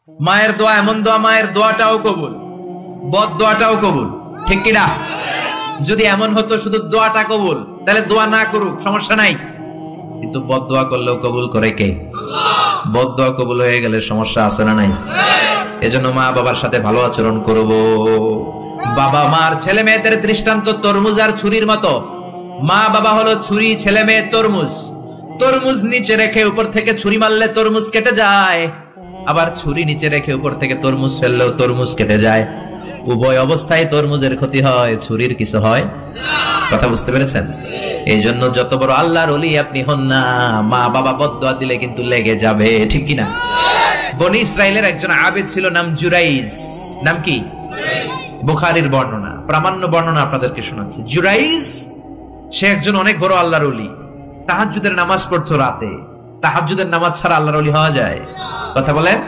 মায়ের দোয়া এমন দোয়া, মায়ের দোয়াটাও কবুল, বদ দোয়াটাও কবুল, ঠিক কিনা? যদি এমন হতো শুধু দোয়াটা কবুল, তাহলে দোয়া না করুক সমস্যা নাই, কিন্তু বদ দোয়া করলেও কবুল করে কে? বদ দোয়া কবুল হয়ে গেলে সমস্যা আছে না নাই? এজন্য মা বাবার সাথে ভালো আচরণ করব। বাবা মার ছেলে মেয়েদের দৃষ্টান্ত তরমুজ আর ছুরির মতো। মা বাবা হলো ছুরি, ছেলে মেয়ে তরমুজ। তরমুজ নিচে রেখে উপর থেকে ছুরি মারলে তরমুজ কেটে যায়, আবার ছুরি নিচে রেখে উপর থেকে তরমুজ ফেললেও তরমুজ কেটে যায়। উভয় অবস্থায় তরমুজের ক্ষতি হয়, ছুরির কিছু হয়। কথা বুঝতে পেরেছেন? এই জন্য যত বড় আল্লাহর ওলি আপনি হন না, মা বাবা বদদোয়া দিলে কিন্তু লেগে যাবে, ঠিক কিনা? বনি ইসরাইলের একজন আবেদ ছিল, নাম জুরাইজ। নাম কি? বুখারীর বর্ণনা, প্রামাণ্য বর্ণনা আপনাদেরকে শোনাচ্ছি। জুরাইজ সে একজন অনেক বড় আল্লাহর ওলি। তাহাজ্জুদের নামাজ পড়তো রাতে। তাহাজ্জুদের নামাজ ছাড়া আল্লাহর ওলি হওয়া যায়? কথা বলেন।